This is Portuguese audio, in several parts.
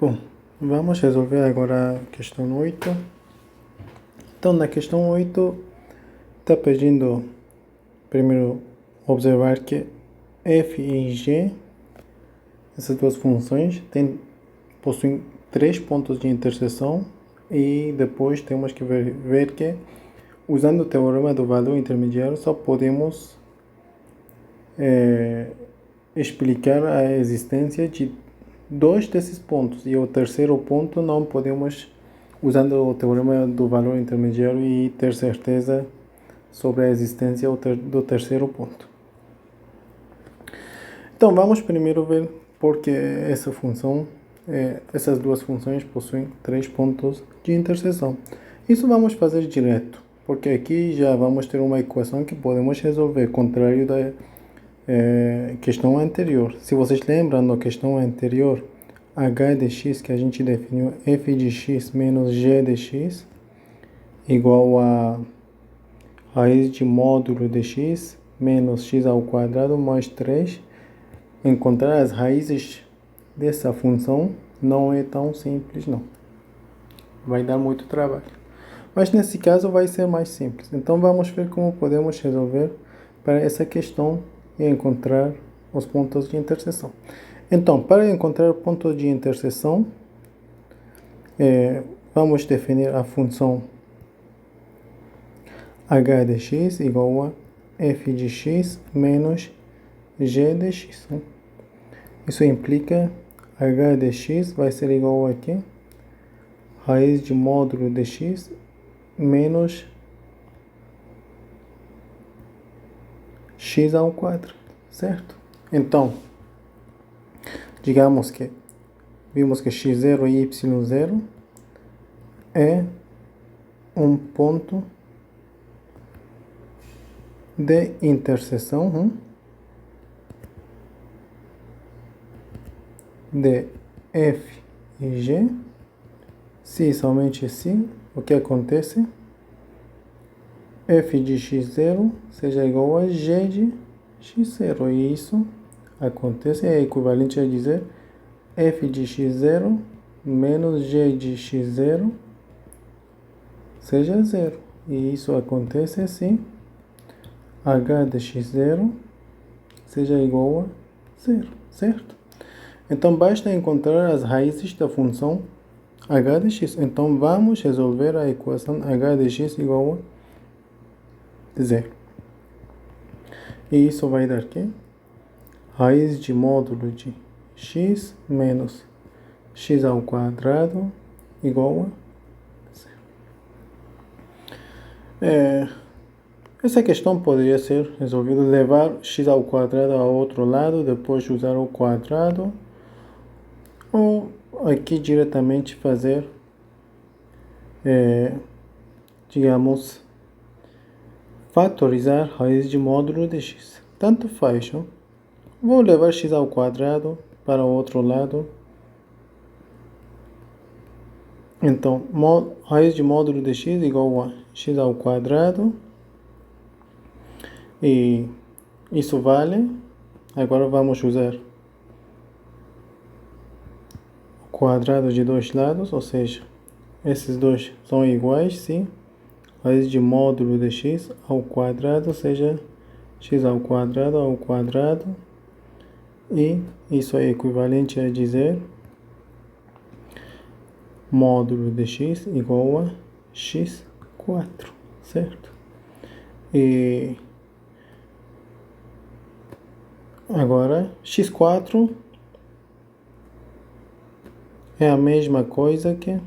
Bom, vamos resolver agora a questão 8. Então, na questão 8, está pedindo, primeiro, observar que f e g, essas duas funções, possuem 3 pontos de interseção e depois temos que ver que, usando o teorema do valor intermediário, só podemos explicar a existência de 2 desses pontos, e o terceiro ponto não podemos, usando o teorema do valor intermediário, e ter certeza sobre a existência do terceiro ponto. Então vamos primeiro ver porque essas duas funções possuem 3 pontos de interseção. Isso vamos fazer direto, porque aqui já vamos ter uma equação que podemos resolver, contrário da questão anterior. Se vocês lembram, na questão anterior, h de x, que a gente definiu f de x menos g de x igual a raiz de módulo de x menos x ao quadrado mais 3. Encontrar as raízes dessa função não é tão simples, não. Vai dar muito trabalho. Mas nesse caso vai ser mais simples. Então vamos ver como podemos resolver para essa questão e encontrar os pontos de interseção. Então, para encontrar pontos de interseção, vamos definir a função h de x igual a f de x menos g de x. Isso implica h de x vai ser igual a quê? Raiz de módulo de x menos x ao quadrado, certo? Então, digamos que vimos que x0 e y0 é um ponto de interseção de f e g. Se e somente se, o que acontece? F de x0 seja igual a g de x0, e isso acontece, é equivalente a dizer f de x0 menos g de x0 seja 0, e isso acontece se h de x0 seja igual a 0, certo? Então basta encontrar as raízes da função h de x. Então vamos resolver a equação h de x igual a 0. E isso vai dar quê? Raiz de módulo de x menos x ao quadrado igual a 0. Essa questão poderia ser resolvida levar x ao quadrado ao outro lado, depois usar o quadrado, ou aqui diretamente fazer, digamos, fatorizar raiz de módulo de x. Tanto faz, não? Vou levar x ao quadrado para o outro lado. Então, raiz de módulo de x igual a x ao quadrado. E isso vale. Agora vamos usar o quadrado de dois lados, ou seja, esses dois são iguais se raiz de módulo de x ao quadrado seja x ao quadrado, e isso é equivalente a dizer módulo de x igual a x4, certo? E agora x4 é a mesma coisa que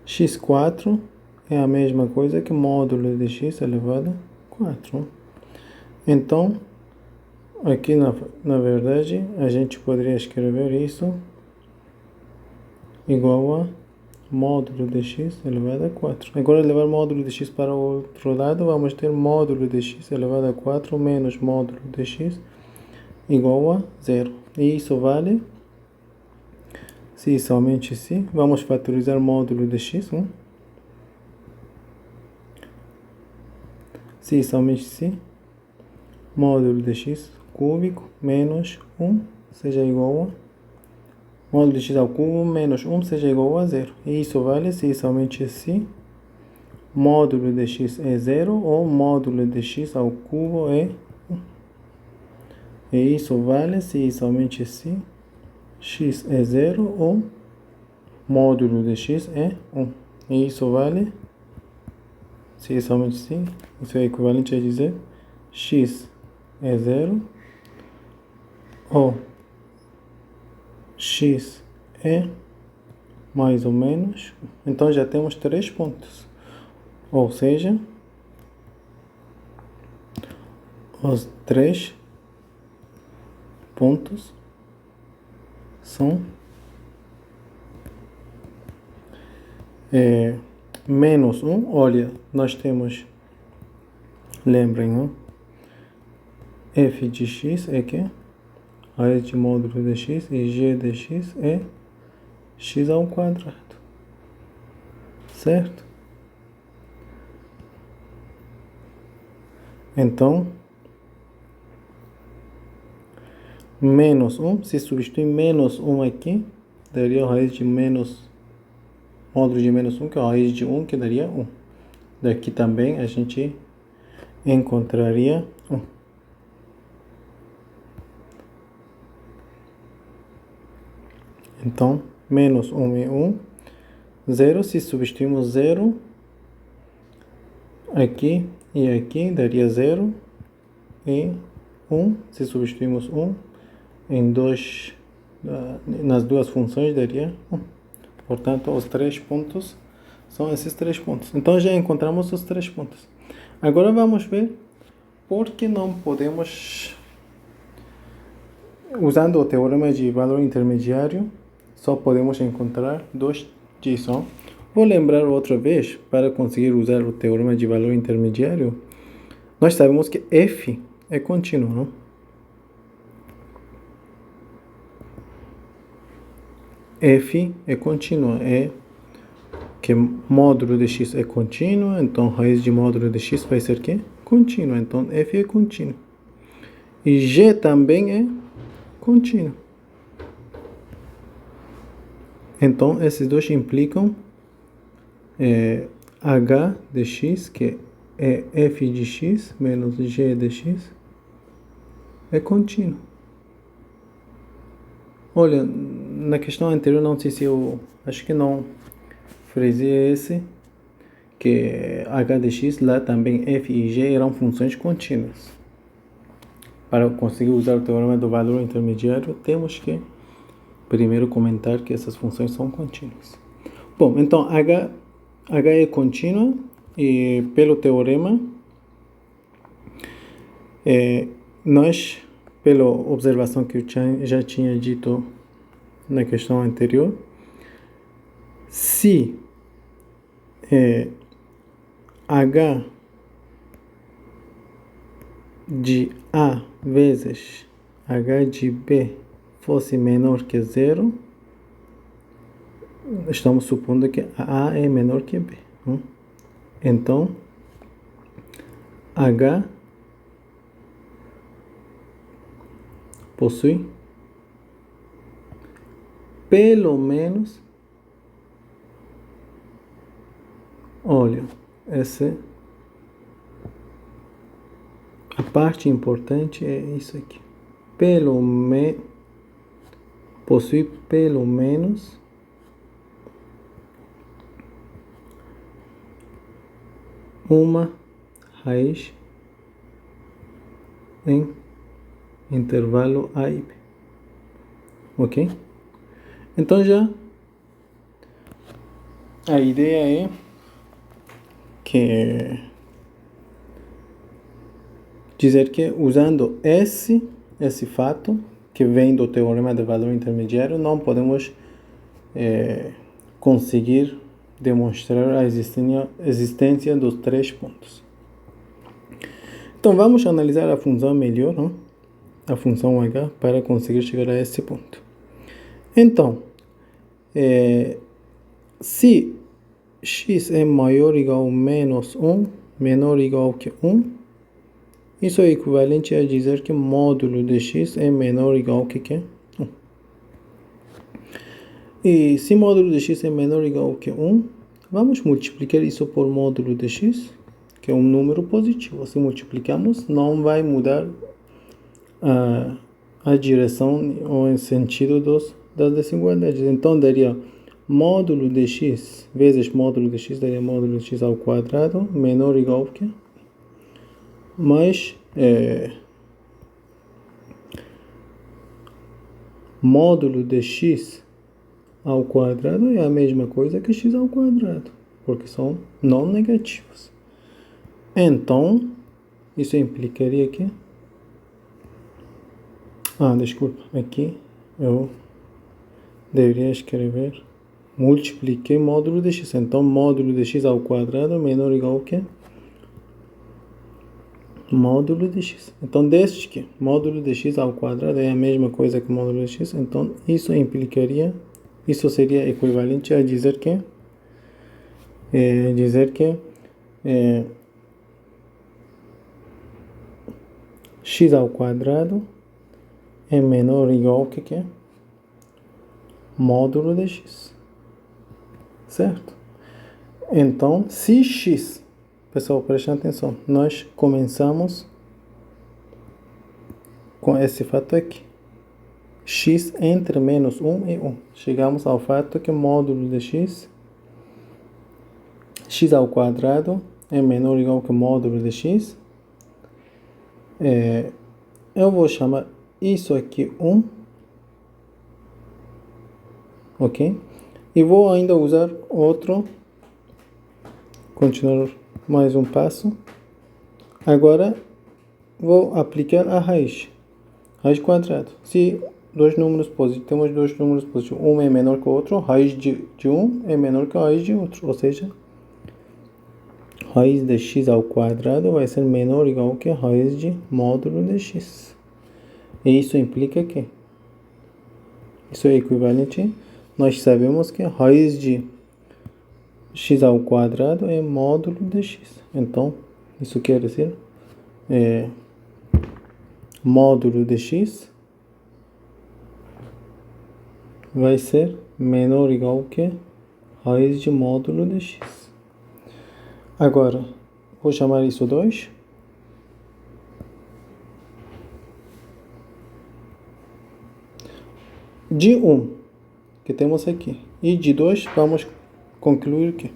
x4 é a mesma coisa que módulo de x elevado a 4. Então, aqui na verdade, a gente poderia escrever isso igual a módulo de x elevado a 4. Agora, levar módulo de x para o outro lado, vamos ter módulo de x elevado a 4 menos módulo de x igual a 0. E isso vale se e somente se. Vamos fatorizar módulo de x. se somente se módulo de x cúbico menos 1 seja igual a módulo de x ao cubo menos 1 seja igual a 0. E isso vale se somente se módulo de x é 0 ou módulo de x ao cubo é 1. E isso vale se somente se x é 0 ou módulo de x é 1. E isso vale se somente se, isso é equivalente a dizer x é 0 ou x é mais ou menos. Então já temos 3 pontos. Ou seja, os 3 pontos são menos 1. Olha, nós temos, lembrem, não? F de x é que raiz de módulo de x e g de x é x ao quadrado, certo? Então, menos 1, se substituir menos 1 aqui, daria a raiz de menos, módulo de menos 1, que é a raiz de 1, que daria 1. Daqui também a gente encontraria 1. Então, menos 1 e 1, 0, se substituirmos 0 aqui e aqui, daria 0, e 1, se substituirmos 1 em nas duas funções, daria 1. Portanto, os 3 pontos são esses 3 pontos. Então, já encontramos os 3 pontos. Agora vamos ver por que não podemos, usando o teorema de valor intermediário, só podemos encontrar 2 disso. Vou lembrar outra vez, para conseguir usar o teorema de valor intermediário, nós sabemos que f é contínuo, não? F é contínuo, é que módulo de x é contínuo, então raiz de módulo de x vai ser que? Contínuo, então f é contínuo. E g também é contínuo. Então, esses dois implicam h de x, que é f de x, menos g de x, é contínuo. Olha, na questão anterior, não sei se eu, acho que não frisei esse, que h de x, lá também f e g eram funções contínuas. Para conseguir usar o teorema do valor intermediário, temos que primeiro comentar que essas funções são contínuas. Bom, então h é contínua e pelo teorema nós, pela observação que eu já tinha dito na questão anterior, se h de a vezes h de b fosse menor que 0, estamos supondo que a é menor que b. Então, h possui pelo menos, olha, a parte importante é isso aqui. Possui pelo menos uma raiz em intervalo a e b. Ok? Então já a ideia é que dizer que usando esse fato que vem do teorema de valor intermediário, não podemos conseguir demonstrar a existência dos 3 pontos. Então vamos analisar a função melhor, não? A função h, para conseguir chegar a esse ponto. Então, se x é maior ou igual a menos 1, menor ou igual que 1, Isso é equivalente a dizer que módulo de x é menor ou igual que 1. E se módulo de x é menor ou igual que 1, vamos multiplicar isso por módulo de x, que é um número positivo. Se multiplicamos, não vai mudar a direção ou o sentido das desigualdades. Então, daria módulo de x vezes módulo de x, daria módulo de x ao quadrado menor ou igual que mais módulo de x ao quadrado é a mesma coisa que x ao quadrado, porque são não negativos. Então, isso implicaria que... desculpa, aqui eu deveria escrever multipliquei módulo de x. Então, módulo de x ao quadrado é menor ou igual que módulo de x. Então, desde que módulo de x ao quadrado é a mesma coisa que módulo de x, então isso implicaria, isso seria equivalente a dizer que x ao quadrado é menor ou igual que módulo de x, certo? Então, se x, pessoal, prestem atenção, nós começamos com esse fato aqui, x entre menos 1 e 1, chegamos ao fato que módulo de x ao quadrado é menor ou igual que módulo de x. Eu vou chamar isso aqui 1, ok? E vou ainda usar outro, continuar mais um passo. Agora vou aplicar a raiz quadrada. Se temos dois números positivos, um é menor que o outro, raiz de um é menor que a raiz de outro, ou seja, raiz de x ao quadrado vai ser menor ou igual que a raiz de módulo de x. E isso implica que isso é equivalente. Nós sabemos que a raiz de x ao quadrado é módulo de x. Então, isso quer dizer módulo de x vai ser menor ou igual que raiz de módulo de x. Agora, vou chamar isso 2. De 1, que temos aqui, e de 2, vamos concluir que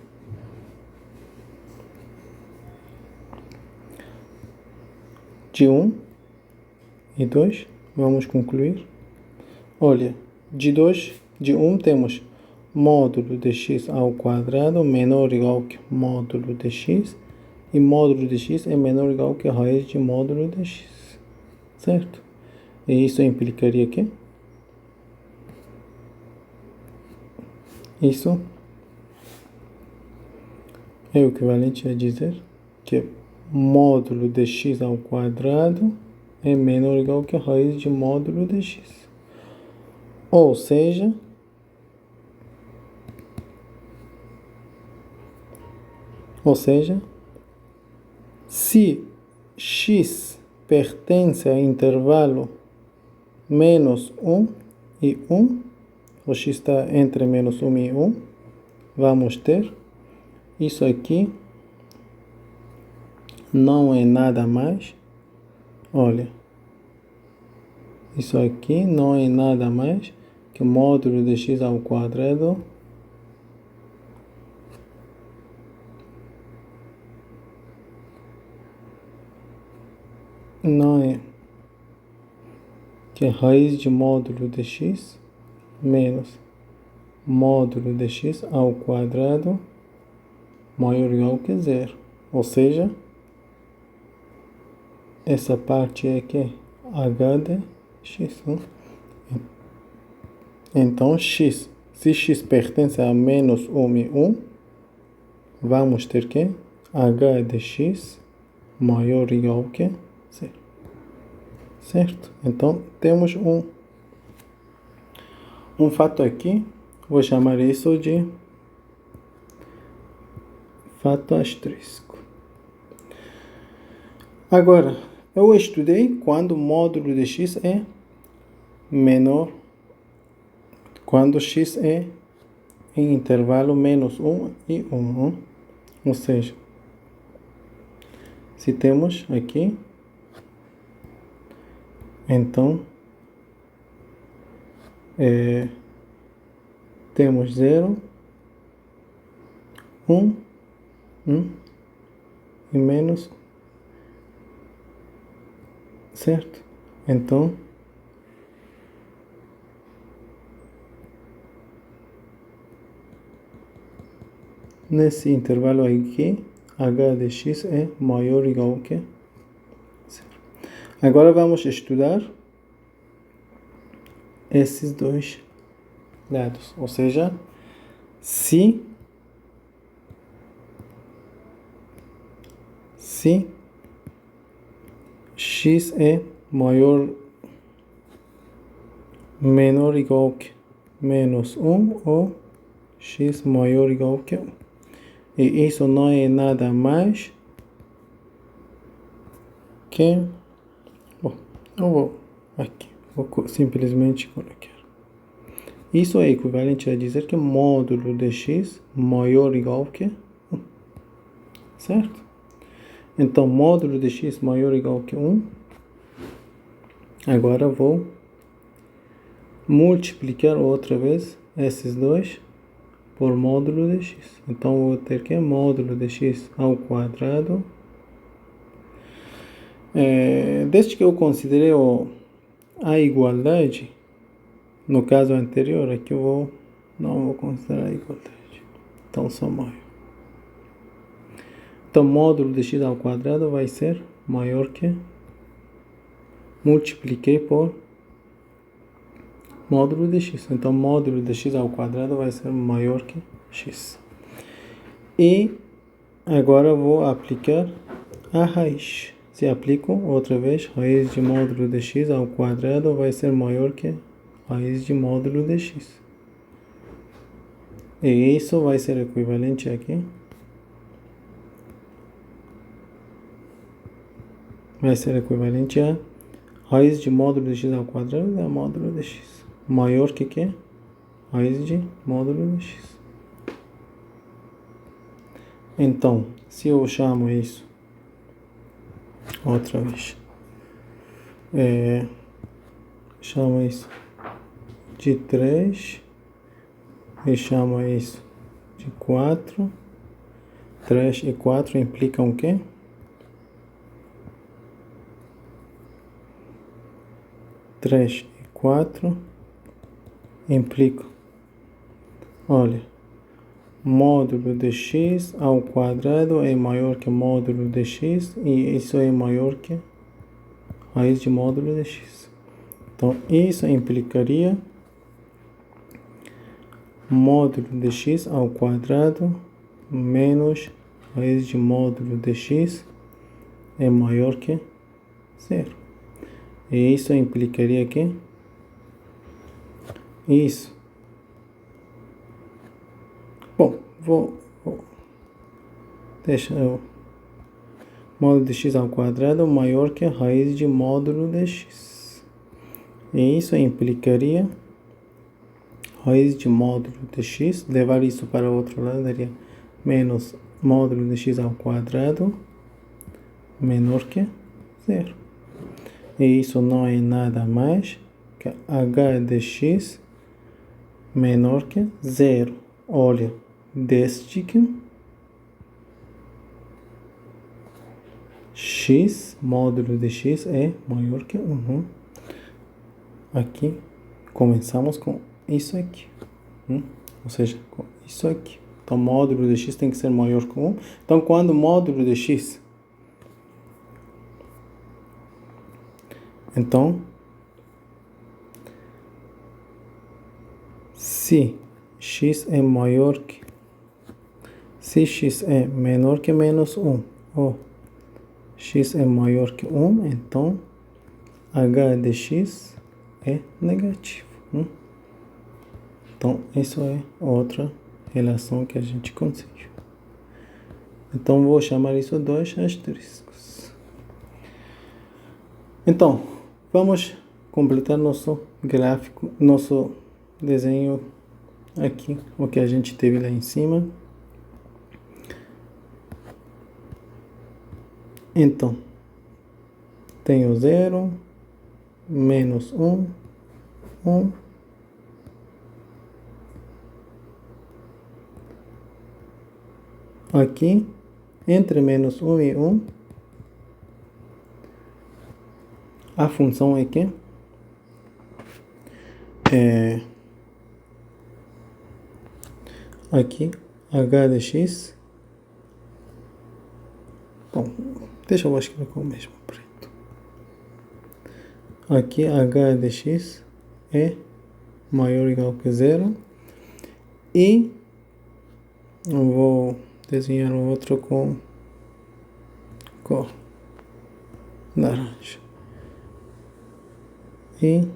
de 1 e 2, vamos concluir. Olha, de 1 temos módulo de x ao quadrado menor ou igual que módulo de x, e módulo de x é menor ou igual que a raiz de módulo de x, certo? E isso implicaria que isso é o equivalente a dizer que módulo de x ao quadrado é menor ou igual que a raiz de módulo de x. Ou seja, se x pertence a intervalo menos 1 e 1, o x está entre menos 1 e 1, vamos ter isso aqui não é nada mais, olha, isso aqui não é nada mais que o módulo de x ao quadrado não é que a raiz de módulo de x menos módulo de x ao quadrado maior ou igual que zero. Ou seja, essa parte aqui é h de x. Então, se x pertence a menos 1 e 1, vamos ter que h de x maior ou igual que zero. Certo? Então, temos um fato aqui, vou chamar isso de fato asterisco. Agora, Eu estudei quando o módulo de x é menor, quando x é em intervalo menos 1 e 1. Ou seja, se temos aqui, então temos 0, 1 e menos, certo? Então, nesse intervalo aqui, h de x é maior ou igual que 0. Agora vamos estudar esses dois lados, ou seja, se x é menor ou igual que menos 1 ou x maior ou igual que 1. E isso não é nada mais que... Bom, eu vou aqui, vou simplesmente colocar. Isso é equivalente a dizer que módulo de x maior ou igual que 1. Certo? Então, módulo de x maior ou igual que 1. Agora vou multiplicar outra vez esses dois por módulo de x. Então, vou ter que módulo de x ao quadrado. Desde que eu considerei a igualdade, no caso anterior, aqui eu não vou considerar a igualdade. Então, só maior. Então, módulo de x ao quadrado vai ser maior que... Multipliquei por módulo de x. Então, módulo de x ao quadrado vai ser maior que x. E agora vou aplicar a raiz. Se aplico outra vez, raiz de módulo de x ao quadrado vai ser maior que raiz de módulo de x. E isso vai ser equivalente aqui. Vai ser equivalente a raiz de módulo de x ao quadrado é módulo de x. Maior que raiz de módulo de x. Então, se eu chamo isso outra vez, chamo isso de 3 e chamo isso de 4. 3 e 4 implicam o quê? 3 e 4 implicam, olha, módulo de x ao quadrado é maior que módulo de x e isso é maior que raiz de módulo de x. Então, isso implicaria módulo de x ao quadrado menos raiz de módulo de x é maior que 0. E isso implicaria que isso. Bom, deixa eu... Módulo de x ao quadrado maior que a raiz de módulo de x. E isso implicaria raiz de módulo de x. Levar isso para o outro lado daria menos módulo de x ao quadrado menor que 0. E isso não é nada mais que h de x menor que 0. Olha, desde que x, módulo de x é maior que 1. Aqui, começamos com isso aqui. Ou seja, com isso aqui. Então, módulo de x tem que ser maior que 1. Então, quando o módulo de x... Então, se x é maior que... Se x é menor que menos 1, ou x é maior que 1, então h de x é negativo. Então, isso é outra relação que a gente conseguiu. Então, vou chamar isso 2 asteriscos. Então, vamos completar nosso gráfico, nosso desenho aqui, o que a gente teve lá em cima. Então, tenho 0, menos 1, 1. Aqui, entre menos 1 e 1, a função é que aqui h de x, bom, deixa eu escrever com o mesmo preto. Aqui h de x é maior ou igual que 0 e eu vou desenhar o outro com cor laranja. E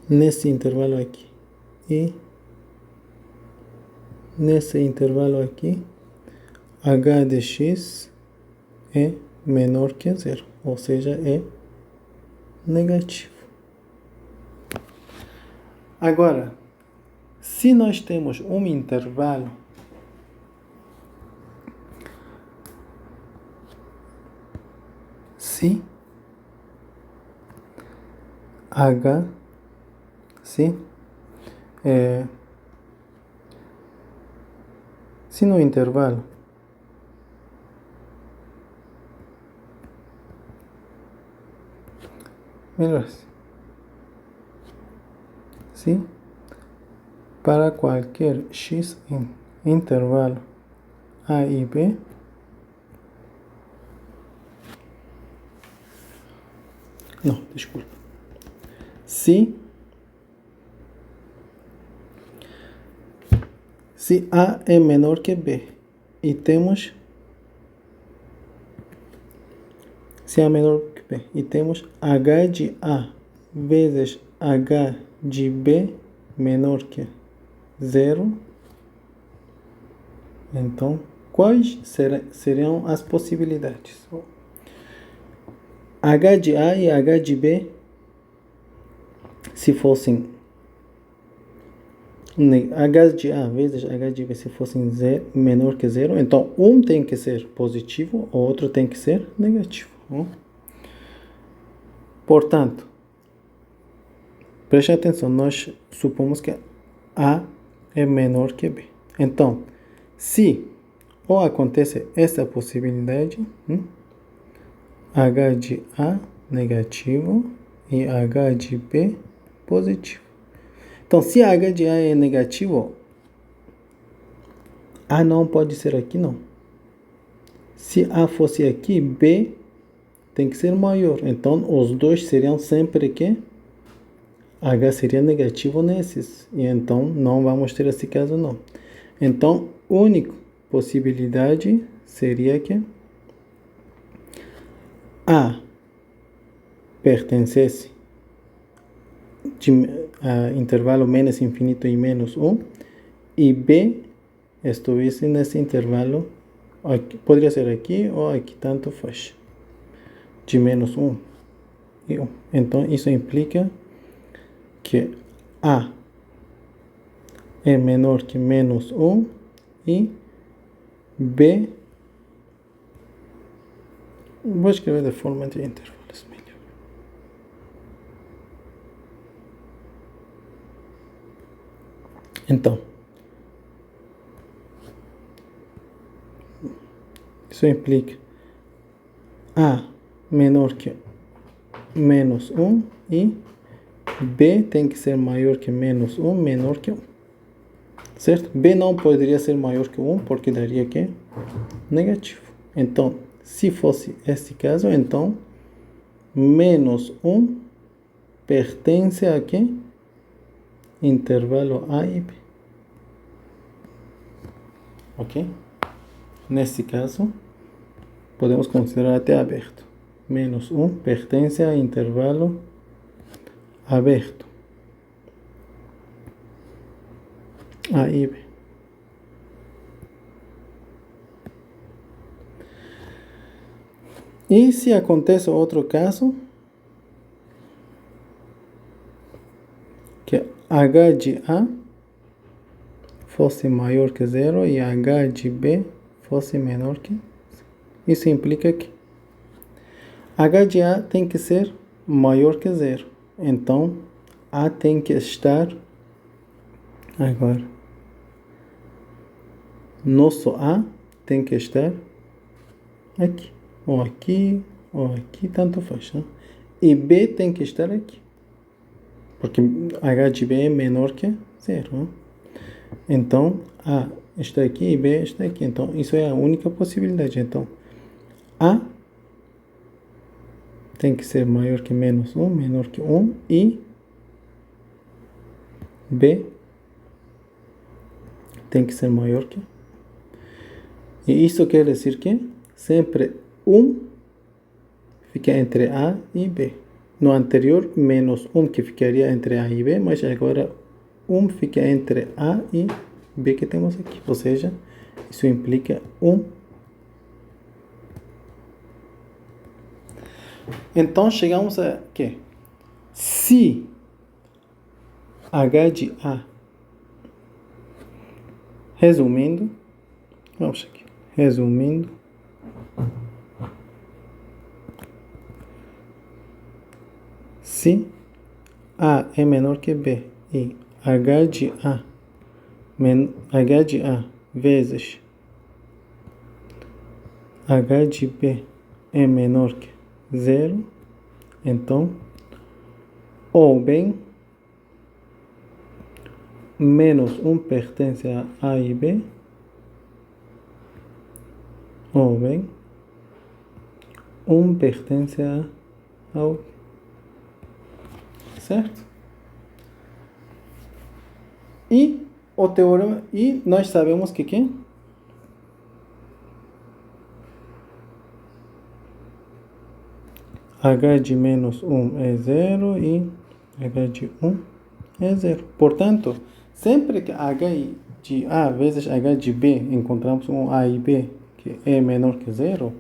nesse intervalo aqui e nesse intervalo aqui, h de x é menor que 0, ou seja, é negativo. Agora, se nós temos um intervalo se h se no intervalo melhor assim, se para qualquer x em intervalo a e b não, desculpa, se A é menor que B e temos se A é menor que B e temos H de A vezes H de B menor que 0, então quais serão as possibilidades? H de A e H de B, se fossem H de A vezes H de B se fossem menor que 0, então um tem que ser positivo, o outro tem que ser negativo. Portanto, preste atenção, nós supomos que A é menor que B. Então, se ou acontece essa possibilidade, H de A negativo e H de B positivo. Então, se H de A é negativo, A não pode ser aqui, não. Se A fosse aqui, B tem que ser maior. Então, os dois seriam sempre que H seria negativo nesses. E então, não vamos ter esse caso, não. Então, a única possibilidade seria que A pertencesse a intervalo menos infinito e menos 1 e B estivesse nesse intervalo, aqui, poderia ser aqui ou aqui, tanto faz, de menos 1 e 1. Então, isso implica que A é menor que menos 1 e B, vou escrever de forma de intervalos melhor. Então, isso implica A menor que menos 1 e B tem que ser maior que menos 1, menor que 1. Certo? B não poderia ser maior que 1 porque daria que negativo. Então, se fosse este caso, então menos 1 pertence a quê? Intervalo A e B. Ok? Nesse caso, podemos considerar até aberto. Menos 1 pertence a intervalo aberto. A e B. E se acontece outro caso, que h de A fosse maior que zero e h de B fosse menor que... Isso implica que h de A tem que ser maior que zero. Então, A tem que estar... Agora, nosso A tem que estar aqui. Ou aqui, tanto faz. Né? E B tem que estar aqui. Porque h de B é menor que zero. Né? Então, A está aqui e B está aqui. Então, isso é a única possibilidade. Então, A tem que ser maior que menos 1, menor que 1, e B tem que ser maior que... E isso quer dizer que sempre 1 fica entre A e B. No anterior, menos 1 que ficaria entre A e B, mas agora 1 fica entre A e B que temos aqui. Ou seja, isso implica 1. Então, chegamos a que se h de A, resumindo, vamos aqui, resumindo, se A é menor que B e h de A vezes h de B é menor que zero, então, ou bem, menos 1 pertence a A e B, ou bem, 1 pertence ao... Certo? E o teorema, e nós sabemos que h de menos 1 é zero e h de 1 é zero. Portanto, sempre que h de A vezes h de B encontramos um A e B que é menor que zero,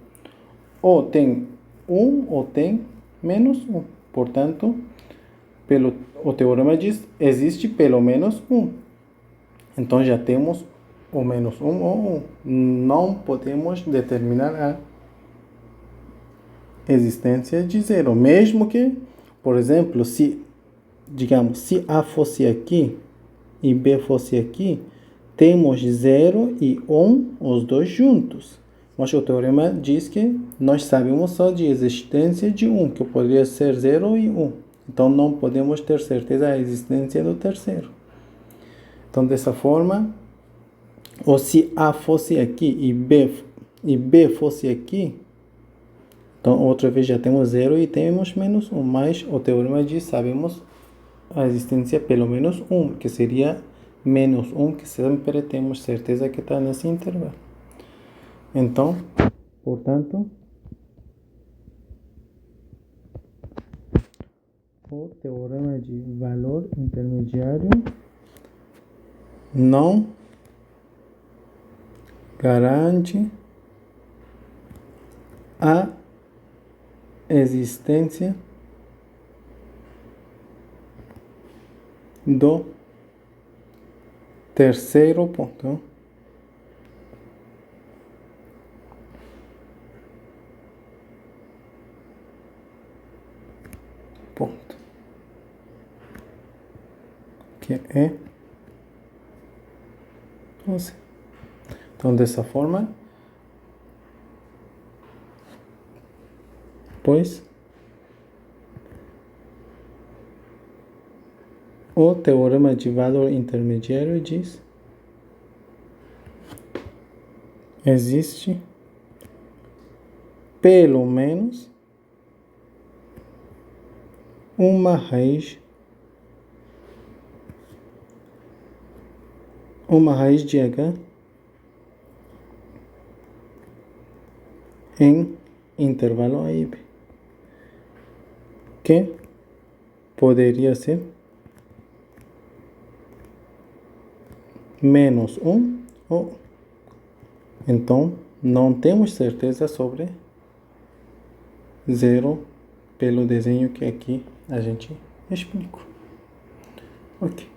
ou tem 1 ou tem menos 1. Portanto, o teorema diz existe pelo menos 1. Então já temos o menos 1 ou 1. Não podemos determinar a existência de zero. Mesmo que, por exemplo, se A fosse aqui e B fosse aqui, temos 0 e 1, os dois juntos. Mas o teorema diz que nós sabemos só de existência de 1, que poderia ser 0 e 1. Então não podemos ter certeza da existência do terceiro. Então dessa forma, ou se A fosse aqui e B fosse aqui, então outra vez já temos 0 e temos menos 1. Mas o teorema diz, sabemos a existência pelo menos 1, que seria menos 1, que sempre temos certeza que está nesse intervalo. Então, portanto, o teorema de valor intermediário não garante a existência do terceiro ponto. Que é 11. Então, dessa forma, pois, o teorema de valor intermediário diz: existe pelo menos uma raiz de h em intervalo A e B, que poderia ser menos 1 ou... Então, não temos certeza sobre zero pelo desenho que aqui a gente explicou. Ok.